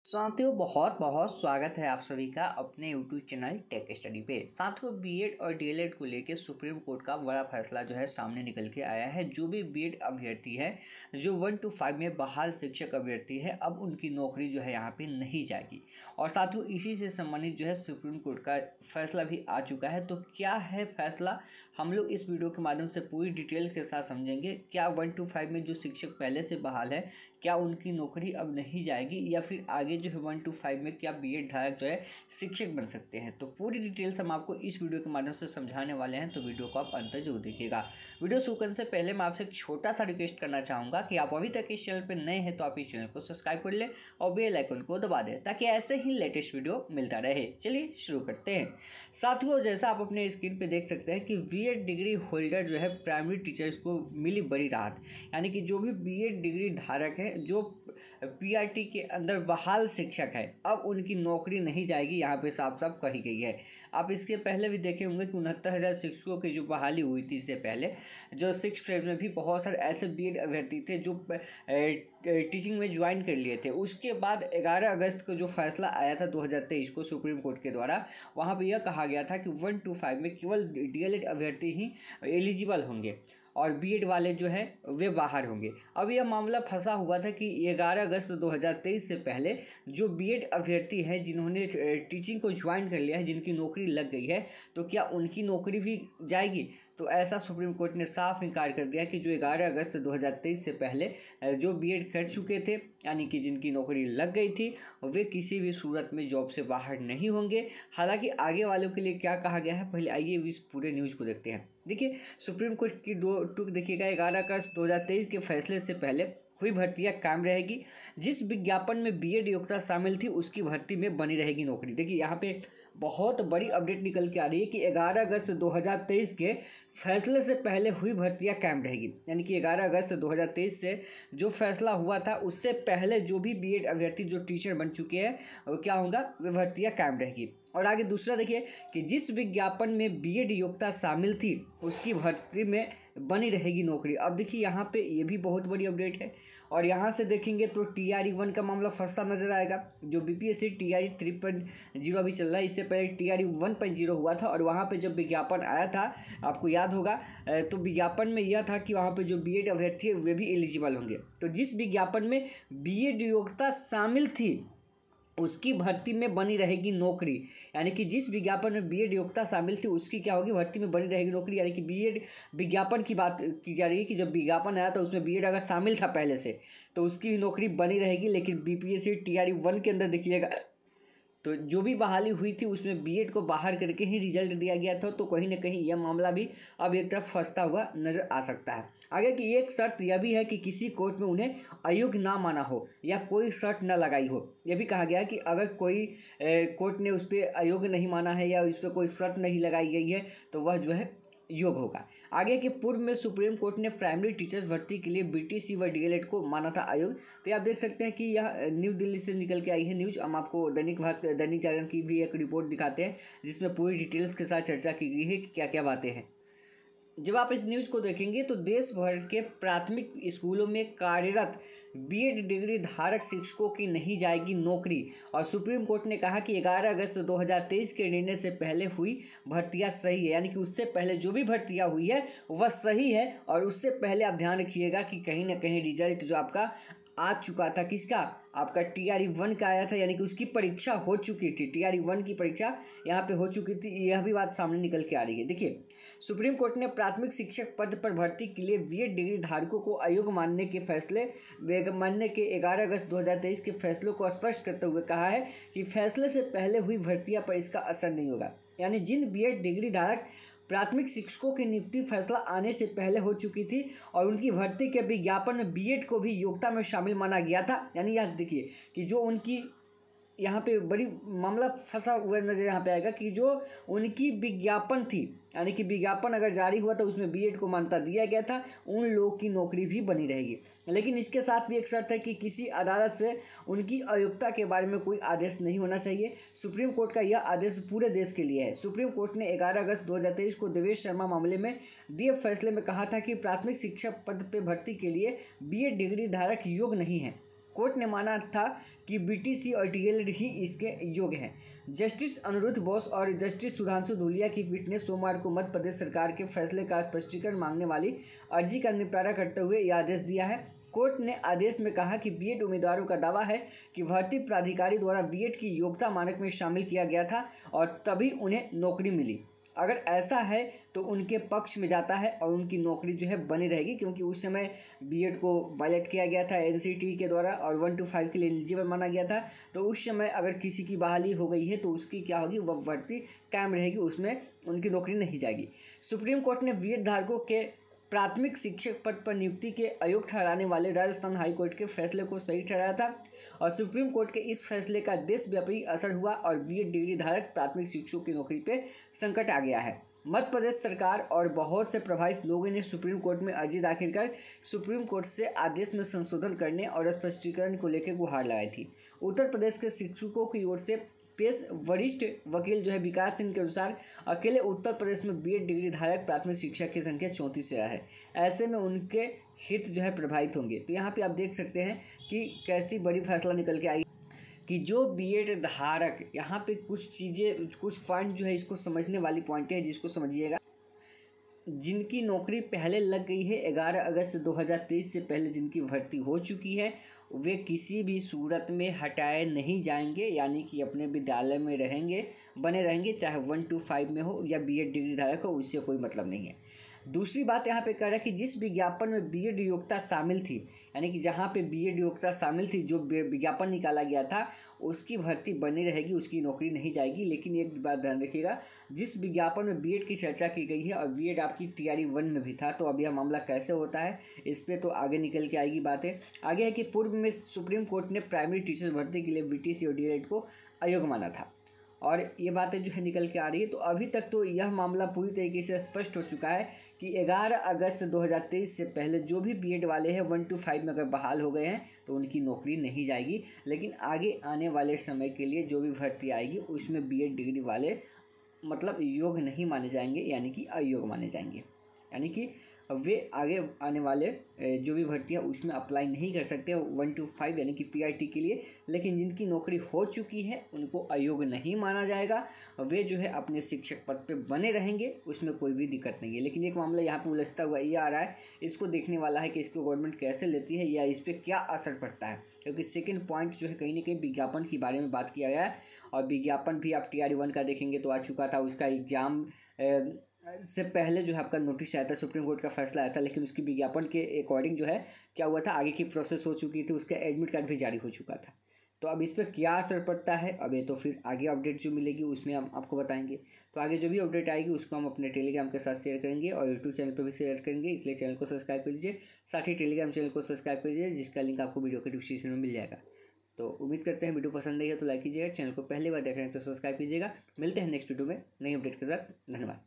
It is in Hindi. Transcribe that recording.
साथियों बहुत बहुत स्वागत है आप सभी का अपने YouTube चैनल टेक स्टडी पे। साथियों बीएड और डीएलएड को लेकर सुप्रीम कोर्ट का बड़ा फैसला जो है सामने निकल के आया है। जो भी बीएड अभ्यर्थी है जो 1 to 5 में बहाल शिक्षक अभ्यर्थी है अब उनकी नौकरी जो है यहाँ पे नहीं जाएगी। और साथियों इसी से संबंधित जो है सुप्रीम कोर्ट का फैसला भी आ चुका है। तो क्या है फैसला, हम लोग इस वीडियो के माध्यम से पूरी डिटेल के साथ समझेंगे। क्या 1 to 5 में जो शिक्षक पहले से बहाल है क्या उनकी नौकरी अब नहीं जाएगी या फिर आगे जो है 1 to 5 में क्या बीएड धारक जो है शिक्षक बन सकते हैं। तो पूरी डिटेल्स हम आपको इस वीडियो के माध्यम से समझाने वाले हैं, तो वीडियो को आप अंत तक जरूर देखिएगा। वीडियो शुरू करने से पहले मैं आपसे एक छोटा सा रिक्वेस्ट करना चाहूँगा कि आप अभी तक इस चैनल पर नए हैं तो आप इस चैनल को सब्सक्राइब कर लें और बेल आइकन को दबा दें ताकि ऐसे ही लेटेस्ट वीडियो मिलता रहे। चलिए शुरू करते हैं। साथियों जैसा आप अपने स्क्रीन पर देख सकते हैं कि बीएड डिग्री होल्डर जो है प्राइमरी टीचर्स को मिली बड़ी राहत, यानी कि जो भी बीएड डिग्री धारक है जो पीआरटी के अंदर बहाल शिक्षक है अब उनकी नौकरी नहीं जाएगी, यहाँ पे साफ साफ कही गई है। आप इसके पहले भी देखे होंगे कि 69,000 शिक्षकों की जो बहाली हुई थी इससे पहले जो 6th फेज में भी बहुत सारे ऐसे बीएड अभ्यर्थी थे जो टीचिंग में ज्वाइन कर लिए थे। उसके बाद 11 अगस्त को जो फैसला आया था 2023 को सुप्रीम कोर्ट के द्वारा, वहाँ पर यह कहा गया था कि 1 to 5 में केवल डीएलएड अभ्यर्थी ही एलिजिबल होंगे और बीएड वाले जो है वे बाहर होंगे। अब यह मामला फंसा हुआ था कि 11 अगस्त 2023 से पहले जो बीएड अभ्यर्थी हैं जिन्होंने टीचिंग को ज्वाइन कर लिया है, जिनकी नौकरी लग गई है, तो क्या उनकी नौकरी भी जाएगी। तो ऐसा सुप्रीम कोर्ट ने साफ इनकार कर दिया कि जो 11 अगस्त 2023 से पहले जो बीएड कर चुके थे यानी कि जिनकी नौकरी लग गई थी वे किसी भी सूरत में जॉब से बाहर नहीं होंगे। हालांकि आगे वालों के लिए क्या कहा गया है, पहले आइए इस पूरे न्यूज़ को देखते हैं। देखिए सुप्रीम कोर्ट की टूक देखिएगा। 11 अगस्त 2023 के फैसले से पहले हुई भर्तियां कायम रहेगी। जिस विज्ञापन में बीएड योग्यता शामिल थी उसकी भर्ती में बनी रहेगी नौकरी। देखिए यहाँ पे बहुत बड़ी अपडेट निकल के आ रही है कि 11 अगस्त 2023 के फैसले से पहले हुई भर्तियां कायम रहेगी, यानी कि 11 अगस्त 2023 से जो फैसला हुआ था उससे पहले जो भी बीएड अभ्यर्थी जो टीचर बन चुके हैं वो क्या होगा, वे भर्तियां कायम रहेगी। और आगे दूसरा देखिए कि जिस विज्ञापन में बीएड योग्यता शामिल थी उसकी भर्ती में बनी रहेगी नौकरी। अब देखिए यहाँ पे ये भी बहुत बड़ी अपडेट है। और यहाँ से देखेंगे तो TRE 1 का मामला फंसता नजर आएगा। जो बीपीएससी TRE 3.0 अभी चल रहा है, इससे पहले TRE 1.0 हुआ था और वहाँ पे जब विज्ञापन आया था आपको याद होगा तो विज्ञापन में यह था कि वहाँ पे जो बीएड अभ्यर्थी है वे भी एलिजिबल होंगे। तो जिस विज्ञापन में बीएड योग्यता शामिल थी उसकी भर्ती में बनी रहेगी नौकरी, यानी कि जिस विज्ञापन में बीएड योग्यता शामिल थी उसकी क्या होगी, भर्ती में बनी रहेगी नौकरी। यानी कि बीएड विज्ञापन की बात की जा रही है कि जब विज्ञापन आया तो उसमें बीएड अगर शामिल था पहले से तो उसकी भी नौकरी बनी रहेगी। लेकिन बीपीएससी TRE 1 के अंदर देखिएगा तो जो भी बहाली हुई थी उसमें बीएड को बाहर करके ही रिजल्ट दिया गया था। तो कहीं ना कहीं यह मामला भी अब एक तरफ फंसता हुआ नजर आ सकता है। आगे की एक शर्त यह भी है कि किसी कोर्ट में उन्हें अयोग्य ना माना हो या कोई शर्त न लगाई हो। यह भी कहा गया है कि अगर कोई कोर्ट ने उस पर अयोग्य नहीं माना है या उस पर कोई शर्त नहीं लगाई गई है तो वह जो है योग होगा। आगे के पूर्व में सुप्रीम कोर्ट ने प्राइमरी टीचर्स भर्ती के लिए बीटीसी व डीएलएड को माना था अयोग्य। तो आप देख सकते हैं कि यह न्यू दिल्ली से निकल के आई है न्यूज़। हम आपको दैनिक जागरण की भी एक रिपोर्ट दिखाते हैं जिसमें पूरी डिटेल्स के साथ चर्चा की गई है कि क्या क्या बातें हैं। जब आप इस न्यूज़ को देखेंगे तो देश भर के प्राथमिक स्कूलों में कार्यरत बीएड डिग्री धारक शिक्षकों की नहीं जाएगी नौकरी। और सुप्रीम कोर्ट ने कहा कि 11 अगस्त 2023 के निर्णय से पहले हुई भर्तियां सही है, यानी कि उससे पहले जो भी भर्तियां हुई है वह सही है। और उससे पहले आप ध्यान रखिएगा कि कहीं ना कहीं रिजल्ट जो आपका आ चुका था, किसका, आपका TRE 1 का आया था, यानी कि उसकी परीक्षा हो चुकी थी। TRE 1 की परीक्षा यहाँ पे हो चुकी थी, यह भी बात सामने निकल के आ रही है। देखिए सुप्रीम कोर्ट ने प्राथमिक शिक्षक पद पर भर्ती के लिए बीएड डिग्री धारकों को अयोग्य मानने के 11 अगस्त 2023 के फैसलों को स्पष्ट करते हुए कहा है कि फैसले से पहले हुई भर्तियां पर इसका असर नहीं होगा। यानी जिन बीएड डिग्री धारक प्राथमिक शिक्षकों की नियुक्ति फैसला आने से पहले हो चुकी थी और उनकी भर्ती के विज्ञापन में बीएड को भी योग्यता में शामिल माना गया था, यानी यह देखिए कि जो उनकी यहाँ पे बड़ी मामला फंसा हुआ नजर यहाँ पे आएगा कि जो उनकी विज्ञापन थी, यानी कि विज्ञापन अगर जारी हुआ तो उसमें बीएड को मान्यता दिया गया था, उन लोगों की नौकरी भी बनी रहेगी। लेकिन इसके साथ भी एक शर्त है कि किसी अदालत से उनकी अयोग्यता के बारे में कोई आदेश नहीं होना चाहिए। सुप्रीम कोर्ट का यह आदेश पूरे देश के लिए है। सुप्रीम कोर्ट ने 11 अगस्त 2023 को देवेश शर्मा मामले में दिए फैसले में कहा था कि प्राथमिक शिक्षक पद पर भर्ती के लिए बीएड डिग्री धारक योग्य नहीं है कोर्ट ने माना था कि बीटीसी और डीएलएड ही इसके योग्य हैं। जस्टिस अनिरुद्ध बोस और जस्टिस सुधांशु धूलिया की पीठ ने सोमवार को मध्य प्रदेश सरकार के फैसले का स्पष्टीकरण मांगने वाली अर्जी का निपटारा करते हुए यह आदेश दिया है। कोर्ट ने आदेश में कहा कि बीएड उम्मीदवारों का दावा है कि भर्ती प्राधिकारी द्वारा बीएड की योग्यता मानक में शामिल किया गया था और तभी उन्हें नौकरी मिली। अगर ऐसा है तो उनके पक्ष में जाता है और उनकी नौकरी जो है बनी रहेगी, क्योंकि उस समय बीएड को वायलेट किया गया था एनसीटी के द्वारा और 1 to 5 के लिए एलिजिबल माना गया था। तो उस समय अगर किसी की बहाली हो गई है तो उसकी क्या होगी, वह भर्ती कायम रहेगी, उसमें उनकी नौकरी नहीं जाएगी। सुप्रीम कोर्ट ने बीएड धारकों के प्राथमिक शिक्षक पद पर नियुक्ति के अयोग्य ठहराने वाले राजस्थान हाईकोर्ट के फैसले को सही ठहराया था और सुप्रीम कोर्ट के इस फैसले का देशव्यापी असर हुआ और बीएड डिग्री धारक प्राथमिक शिक्षकों की नौकरी पर संकट आ गया है। मध्य प्रदेश सरकार और बहुत से प्रभावित लोगों ने सुप्रीम कोर्ट में अर्जी दाखिल कर सुप्रीम कोर्ट से आदेश में संशोधन करने और स्पष्टीकरण को लेकर गुहार लगाई थी। उत्तर प्रदेश के शिक्षकों की ओर से पेश वरिष्ठ वकील जो है विकास सिंह के अनुसार अकेले उत्तर प्रदेश में बीएड डिग्री धारक प्राथमिक शिक्षक की संख्या 34 से है। ऐसे में उनके हित जो है प्रभावित होंगे। तो यहाँ पे आप देख सकते हैं कि कैसी बड़ी फैसला निकल के आई कि जो बीएड धारक, यहाँ पे कुछ चीज़ें, कुछ पॉइंट जो है इसको समझने वाली पॉइंट है जिसको समझिएगा। जिनकी नौकरी पहले लग गई है 11 अगस्त 2023 से पहले जिनकी भर्ती हो चुकी है, वे किसी भी सूरत में हटाए नहीं जाएंगे, यानी कि अपने विद्यालय में रहेंगे, बने रहेंगे, चाहे 1 to 5 में हो या बीएड डिग्री धारक हो, उससे कोई मतलब नहीं है। दूसरी बात यहाँ पे कह रहा है कि जिस विज्ञापन में बीएड योग्यता शामिल थी, यानी कि जहाँ पे बीएड योग्यता शामिल थी, जो विज्ञापन निकाला गया था, उसकी भर्ती बनी रहेगी, उसकी नौकरी नहीं जाएगी। लेकिन एक बात ध्यान रखिएगा, जिस विज्ञापन में बीएड की चर्चा की गई है और बीएड आपकी टीआरई 1 में भी था, तो अब यह मामला कैसे होता है इस पर तो आगे निकल के आएगी बातें। आगे है कि पूर्व में सुप्रीम कोर्ट ने प्राइमरी टीचर भर्ती के लिए बीटीसी और डीएलएड को अयोग्य माना था और ये बातें जो है निकल के आ रही है। तो अभी तक तो यह मामला पूरी तरीके से स्पष्ट हो चुका है कि 11 अगस्त 2023 से पहले जो भी बीएड वाले हैं 1 to 5 में अगर बहाल हो गए हैं तो उनकी नौकरी नहीं जाएगी। लेकिन आगे आने वाले समय के लिए जो भी भर्ती आएगी उसमें बीएड डिग्री वाले मतलब योग्य नहीं माने जाएंगे, यानी कि अयोग्य माने जाएंगे, यानी कि वे आगे आने वाले जो भी भर्तियाँ उसमें अप्लाई नहीं कर सकते 1 to 5 यानी कि पीआईटी के लिए। लेकिन जिनकी नौकरी हो चुकी है उनको अयोग्य नहीं माना जाएगा, वे जो है अपने शिक्षक पद पे बने रहेंगे, उसमें कोई भी दिक्कत नहीं है। लेकिन एक मामला यहाँ पे उलझता हुआ ये आ रहा है, इसको देखने वाला है कि इसको गवर्नमेंट कैसे लेती है या इस पर क्या असर पड़ता है, क्योंकि सेकेंड पॉइंट जो है कहीं ना कहीं विज्ञापन के बारे में बात किया गया है और विज्ञापन भी आप टीआरई 1 का देखेंगे तो आ चुका था, उसका एग्जाम से पहले जो है आपका नोटिस आया था, सुप्रीम कोर्ट का फैसला आया था, लेकिन उसकी विज्ञापन के अकॉर्डिंग जो है क्या हुआ था, आगे की प्रोसेस हो चुकी थी, उसका एडमिट कार्ड भी जारी हो चुका था। तो अब इस पर क्या असर पड़ता है, अब ये तो फिर आगे अपडेट जो मिलेगी उसमें हम आपको बताएंगे। तो आगे जो भी अपडेट आएगी उसको हम अपने टेलीग्राम के साथ शेयर करेंगे और यूट्यूब चैनल पर भी शेयर करेंगे, इसलिए चैनल को सब्सक्राइब कर लीजिए, साथ ही टेलीग्राम चैनल को सब्सक्राइब कर लीजिए, जिसका लिंक आपको वीडियो के डिस्क्रिप्शन में मिल जाएगा। तो उम्मीद करते हैं वीडियो पसंद आई है तो लाइक कीजिएगा, चैनल को पहली बार देख रहे हैं तो सब्सक्राइब कीजिएगा। मिलते हैं नेक्स्ट वीडियो में नई अपडेट के साथ। धन्यवाद।